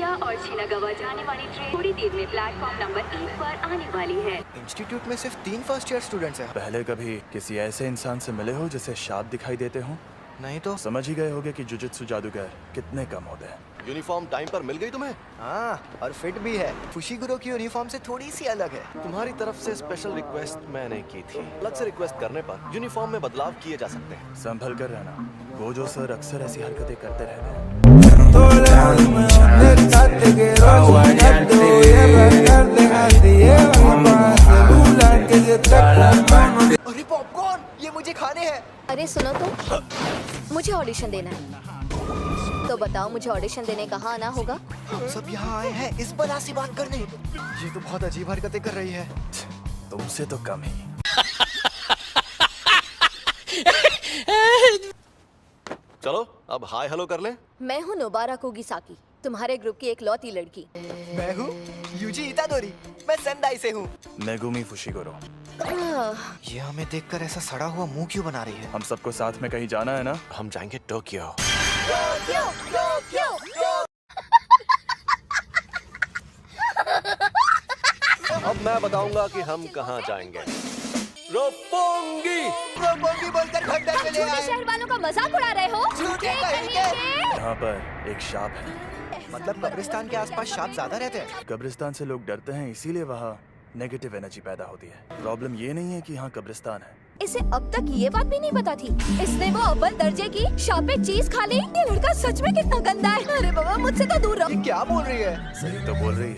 Nagoya और Shinagawa जाने वाली ट्रेन थोड़ी देर में प्लेटफॉर्म नंबर 1 पर आने वाली है। इंस्टीट्यूट में सिर्फ 3 फर्स्ट ईयर स्टूडेंट्स हैं। पहले कभी किसी ऐसे इंसान से मिले हो जिसे शाप दिखाई देते हो? नहीं तो समझ ही गए होगे कि जुजुत्सु जादूगर कितने कम होते हैं। यूनिफॉर्म टाइम पर मिल गई तुम्हें? हाँ, और फिट भी है। फुशिगुरो की यूनिफॉर्म से थोड़ी सी अलग है। तुम्हारी तरफ से स्पेशल रिक्वेस्ट मैंने की थी। अलग से रिक्वेस्ट करने पर यूनिफॉर्म में बदलाव किए जा सकते हैं। संभल कर रहना, गोजो सर अक्सर ऐसी हरकतें करते रहते हैं। अरे पॉपकॉर्न, ये मुझे खाने हैं। अरे सुनो तो, मुझे ऑडिशन देना है। तो बताओ मुझे ऑडिशन देने कहाँ आना होगा? हम सब यहाँ आए हैं इस बला से बात करने। ये तो बहुत अजीब हरकतें कर रही है। तुमसे तो कम ही। चलो अब हाय हेलो कर लें। मैं हूँ नोबारा कोगिसाकी, तुम्हारे ग्रुप की एक लौती लड़की। मैं हूँ यूजी इतादोरी, मैं सेंदाई से हूँ। Megumi Fushiguro. ये हमें देखकर ऐसा सड़ा हुआ मुंह क्यों बना रही है? हम सबको साथ में कहीं जाना है ना? हम जाएंगे टोक्यो। अब मैं बताऊंगा कि हम कहाँ जाएंगे। रोपोंगी। रोपोंगी बोलकर खड्डा में ले छोटे आए। शहर वालों का मजाक उड़ा रहे हो? झूठे कहेंगे। यहाँ पर एक शाप है। मतलब कब्रिस्तान के आसपास सांप ज्यादा रहते हैं। कब्रिस्तान से लोग डरते हैं, इसीलिए वहाँ नेगेटिव एनर्जी पैदा होती है। प्रॉब्लम ये नहीं है कि यहाँ कब्रिस्तान है। इसे अब तक ये बात भी नहीं पता थी। इसने वो अव्वल दर्जे की शापित चीज खा ली। ये लड़का सच में कितना गंदा है। अरे बाबा, मुझसे तो दूर रहो। ये क्या बोल रही है? सही तो बोल रही है।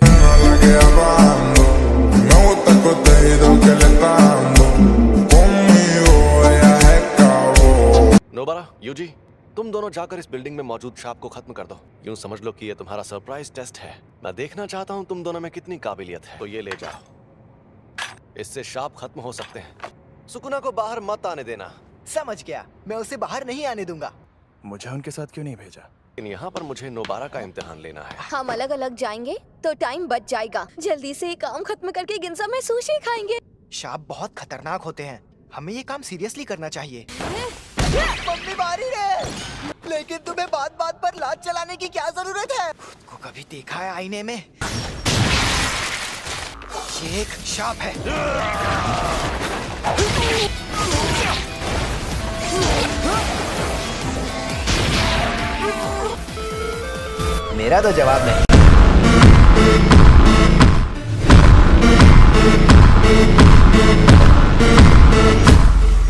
नोबारा, यूजी, तुम दोनों जाकर इस बिल्डिंग में मौजूद शाप को खत्म कर दो। यूं समझ लो कि ये तुम्हारा सरप्राइज टेस्ट है। मैं देखना चाहता हूं तुम दोनों में कितनी काबिलियत है। तो ये ले जाओ, इससे शाप खत्म हो सकते हैं। सुकुना को बाहर मत आने देना। समझ गया, मैं उसे बाहर नहीं आने दूंगा। मुझे उनके साथ क्यों नहीं भेजा? लेकिन यहाँ पर मुझे नोबारा का इम्तिहान लेना है। हम अलग अलग जाएंगे तो टाइम बच जाएगा। जल्दी से ये काम खत्म करके गिनजा में सुशी खाएंगे। सांप बहुत खतरनाक होते हैं, हमें ये काम सीरियसली करना चाहिए। मम्मी मारी है, लेकिन तुम्हें बात बात पर लात चलाने की क्या जरूरत है? खुद को कभी देखा है आईने में? ये एक सांप है। मेरा तो जवाब नहीं।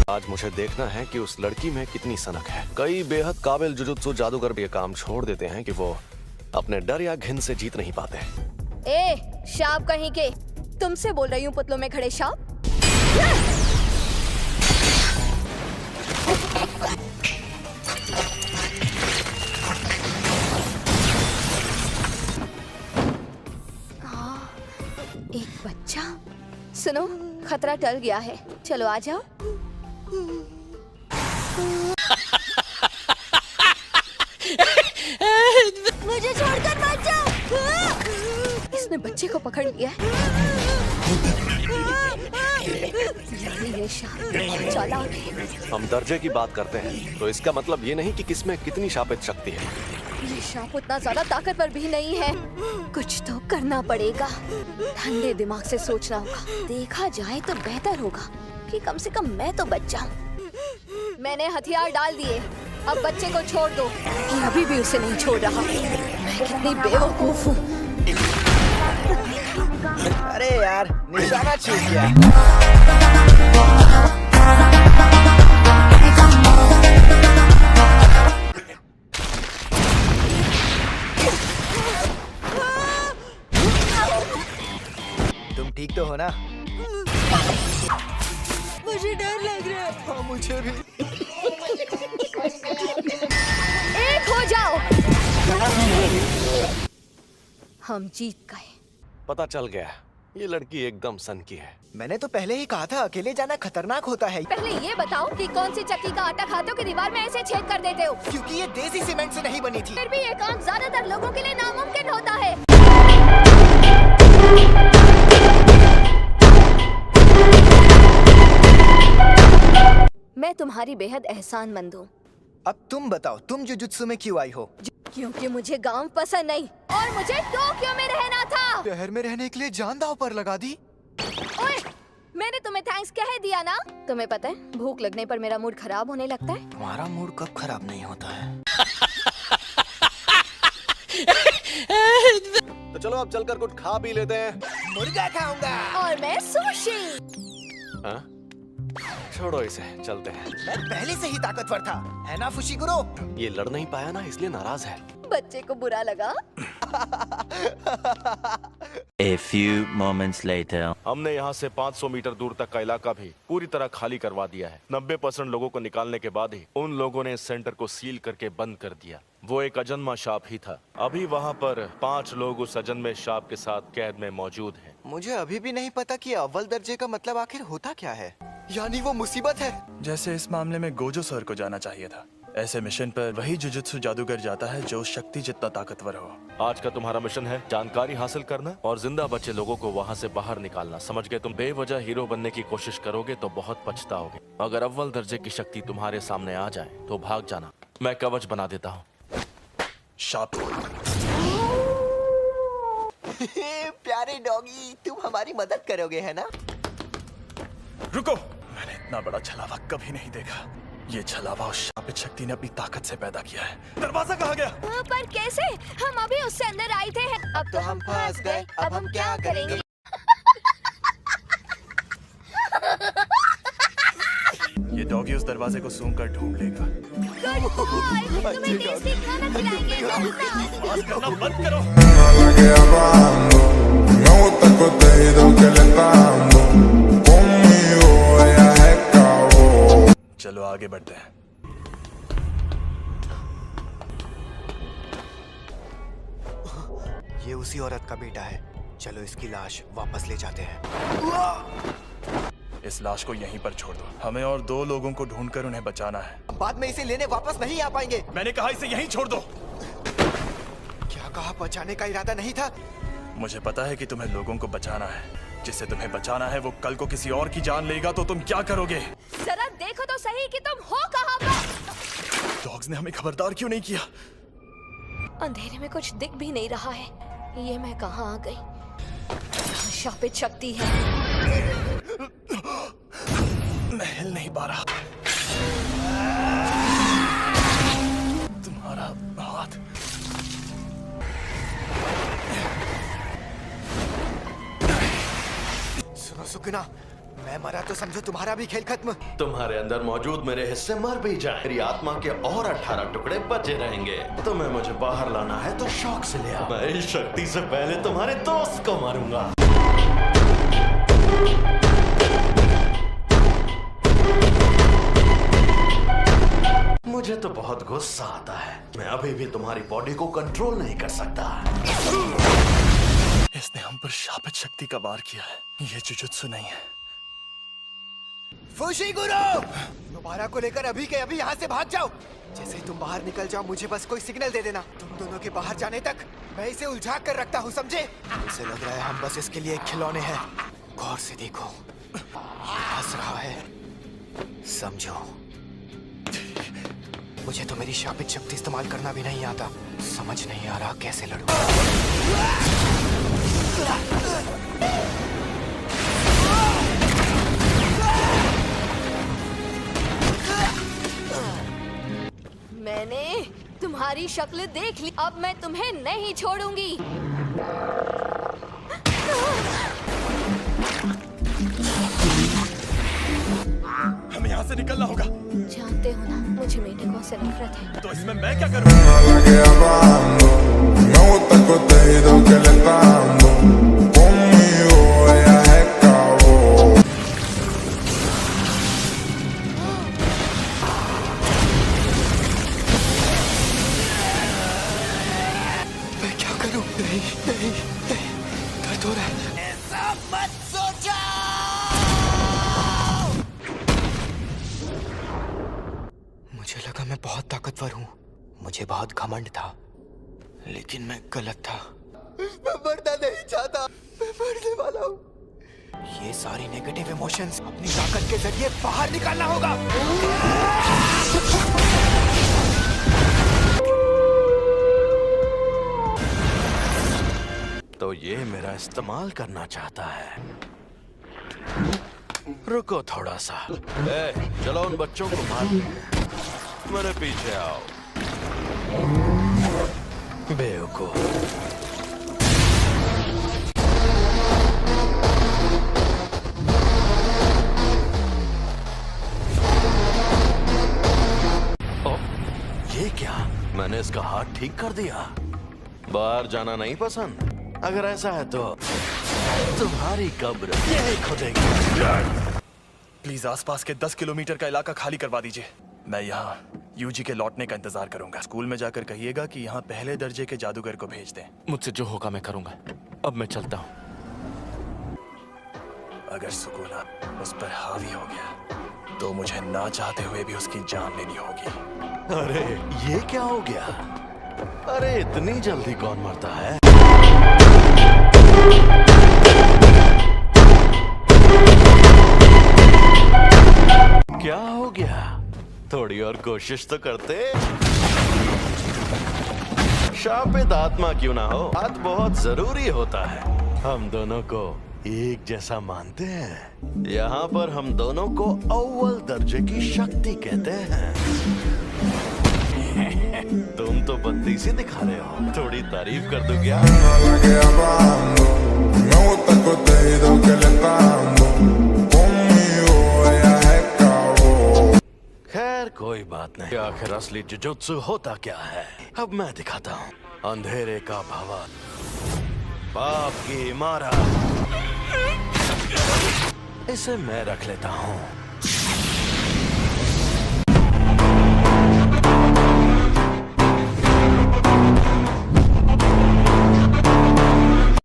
आज मुझे देखना है कि उस लड़की में कितनी सनक है। कई बेहद काबिल जुजुत्सु जादूगर भी ये काम छोड़ देते हैं कि वो अपने डर या घिन से जीत नहीं पाते। ए, शाप कहीं के, तुमसे बोल रही हूँ पुतलों में खड़े शाप। एक बच्चा। सुनो, खतरा टल गया है, चलो आ जाओ। मुझे छोड़कर मत जाओ। इसने बच्चे को पकड़ लिया है। ये शाप चालाक है। हम दर्जे की बात करते हैं तो इसका मतलब ये नहीं कि किसमें कितनी शापित शक्ति है। ये शाप उतना ज्यादा ताकतवर भी नहीं है। कुछ तो करना पड़ेगा। ठंडे दिमाग से सोचना होगा। देखा जाए तो बेहतर होगा कि कम से कम मैं तो बच जाऊं। मैंने हथियार डाल दिए, अब बच्चे को छोड़ दो। ये अभी भी उसे नहीं छोड़ रहा। मैं कितनी बेवकूफ हूँ। अरे यार, निशाना चूक गया। तुम ठीक तो हो ना? मुझे डर लग रहा है। हाँ, मुझे भी। एक हो जाओ। हम जीत गए। पता चल गया, ये लड़की एकदम सन की है। मैंने तो पहले ही कहा था, अकेले जाना खतरनाक होता है। पहले ये बताओ कि कौन सी चक्की का आटा खाते हो कि दीवार में ऐसे छेद कर देते हो? क्योंकि ये देसी सीमेंट से नहीं बनी थी। फिर भी ये काम ज्यादातर लोगों के लिए नामुमकिन होता है। मैं तुम्हारी बेहद एहसानमंद हूँ। अब तुम बताओ, तुम जुजुत्सु में क्यों आई हो? क्योंकि मुझे गांव पसंद नहीं और मुझे टोक्यो में रहना था। शहर में रहने के लिए जान दांव पर लगा दी। ओए, मैंने तुम्हें थैंक्स कह दिया ना। तुम्हें पता है भूख लगने पर मेरा मूड खराब होने लगता है। तुम्हारा मूड कब खराब नहीं होता है? तो चलो अब चलकर कुछ खा पी लेते हैं। मुर्गा खाऊंगा। और मैं सुशी। हाँ? छोड़ो इसे, चलते हैं। मैं पहले से ही ताकतवर था, है ना फुशिगुरो? ये लड़ नहीं पाया ना, इसलिए नाराज है। बच्चे को बुरा लगा। A few moments later. हमने यहाँ से 500 मीटर दूर तक का इलाका भी पूरी तरह खाली करवा दिया है। 90% लोगों को निकालने के बाद ही उन लोगों ने इस सेंटर को सील करके बंद कर दिया। वो एक अजन्मा सांप ही था। अभी वहाँ पर 5 लोग उस अजन्मे सांप के साथ कैद में मौजूद हैं। मुझे अभी भी नहीं पता कि अव्वल दर्जे का मतलब आखिर होता क्या है। यानी वो मुसीबत है। जैसे इस मामले में गोजो सर को जाना चाहिए था। ऐसे मिशन पर वही जुजुत्सु जादूगर जाता है जो शक्ति जितना ताकतवर हो। आज का तुम्हारा मिशन है जानकारी हासिल करना और जिंदा बचे लोगों को वहाँ से बाहर निकालना। समझ गए? तुम बेवजह हीरो बनने की कोशिश करोगे तो बहुत पछताओगे। अगर अव्वल दर्जे की शक्ति तुम्हारे सामने आ जाए तो भाग जाना। मैं कवच बना देता हूँ। शाप। प्यारे डॉगी, तुम हमारी मदद करोगे, है ना? रुको, मैंने इतना बड़ा छलावा कभी नहीं देखा। ये छलावा उस शापित शक्ति ने अपनी ताकत से पैदा किया है। दरवाजा कहाँ गया? पर कैसे? हम अभी उससे अंदर आए थे। अब तो हम फंस गए, अब हम क्या करेंगे? ये डॉगी उस दरवाजे को सूंघ कर ढूंढ लेगा। गुड बॉय, तुम्हें टेस्टी खाना खिलाएंगे। आवाज करना बंद करो। La que hablando, me gusta el contenido que le está dando. Conmigo ella se acabó. चलो आगे बढ़ते हैं। ये उसी औरत का बेटा है। चलो इसकी लाश वापस ले जाते हैं। इस लाश को यहीं पर छोड़ दो। हमें और 2 लोगों को ढूंढकर उन्हें बचाना है। बाद में इसे लेने वापस नहीं आ पाएंगे। मैंने कहा इसे यहीं छोड़ दो। क्या कहा? बचाने का इरादा नहीं था। मुझे पता है कि तुम्हें लोगों को बचाना है। जिसे तुम्हें बचाना है वो कल को किसी और की जान लेगा तो तुम क्या करोगे? जरा देखो तो सही कि तुम हो कहाँ पर। डॉग्स ने हमें खबरदार क्यों नहीं किया? अंधेरे में कुछ दिख भी नहीं रहा है। ये मैं कहाँ आ गई? यहाँ शापित शक्ति है। मैं हिल नहीं पा रहा। तुम्हारा हाथ। सुनो सुकना, मैं मरा तो समझो तुम्हारा भी खेल खत्म। तुम्हारे अंदर मौजूद मेरे हिस्से मर भी जाए, मेरी आत्मा के और 18 टुकड़े बचे रहेंगे। तुम्हें मुझे बाहर लाना है तो शौक से ले आओ। मैं इस शक्ति से पहले तुम्हारे दोस्त को मारूंगा। मुझे तो बहुत गुस्सा आता है। मैं अभी भी तुम्हारी बॉडी को कंट्रोल नहीं कर सकता। इसने हम पर शापित शक्ति का वार किया है। ये जुजुत्सु नहीं है। फुशिगुरो, दोबारा को लेकर अभी के अभी यहाँ से भाग जाओ। जैसे ही तुम बाहर निकल जाओ मुझे बस कोई सिग्नल दे देना। तुम दोनों के बाहर जाने तक मैं इसे उलझा कर रखता हूँ, समझे? इसे लग रहा है हम बस इसके लिए खिलौने हैं। गौर से देखो, हंस रहा है। समझो, मुझे तो मेरी शापित शक्ति इस्तेमाल करना भी नहीं आता। समझ नहीं आ रहा कैसे लड़ूं। मैंने तुम्हारी शक्ल देख ली। अब मैं तुम्हें नहीं छोड़ूंगी। हमें यहाँ से निकलना होगा। जानते हो ना, मुझे मेंढकों से नफरत है। तो इसमें मैं क्या करूँ? La que hablando, me gusta el contenido que le está dando. Conmigo ella se acabó. मैं क्या करूं? नहीं नहीं नहीं, दर्द हो रहा है। ऐसा मत सोचो। मुझे लगा मैं बहुत ताकतवर हूँ। मुझे बहुत घमंड था, लेकिन मैं गलत था। मैं मरना नहीं चाहता, मैं मरने वाला हूँ। ये सारी नेगेटिव इमोशंस अपनी ताकत के जरिए बाहर निकालना होगा। तो ये मेरा इस्तेमाल करना चाहता है। रुको थोड़ा सा। चलो उन बच्चों को मार मेरे पीछे आओ। बेवकूफ। ये क्या? मैंने इसका हाथ ठीक कर दिया। बाहर जाना नहीं पसंद? अगर ऐसा है तो तुम्हारी कब्र यही खुदेगी। प्लीज आसपास के 10 किलोमीटर का इलाका खाली करवा दीजिए। मैं यहाँ यूजी के लौटने का इंतजार करूंगा। स्कूल में जाकर कहिएगा कि यहाँ पहले दर्जे के जादूगर को भेज दें। मुझसे जो होगा मैं करूंगा। अब मैं चलता हूँ। अगर सुकूना उस पर हावी हो गया तो मुझे ना चाहते हुए भी उसकी जान लेनी होगी। अरे ये क्या हो गया? अरे इतनी जल्दी कौन मरता है? क्या हो गया? थोड़ी और कोशिश तो करते। शापित आत्मा क्यों ना हो, हाथ बहुत जरूरी होता है। हम दोनों को एक जैसा मानते हैं। यहाँ पर हम दोनों को अव्वल दर्जे की शक्ति कहते हैं। तुम तो बत्तीसी दिखा रहे हो। थोड़ी तारीफ कर दो क्या? La que hablando, me gusta el contenido que le está dando. Conmigo ella se acabó. खैर कोई बात नहीं। आखिर असली जुजुत्सु होता क्या है, अब मैं दिखाता हूँ। अंधेरे का भवन, पाप की इमारत, इसे मैं रख लेता हूँ।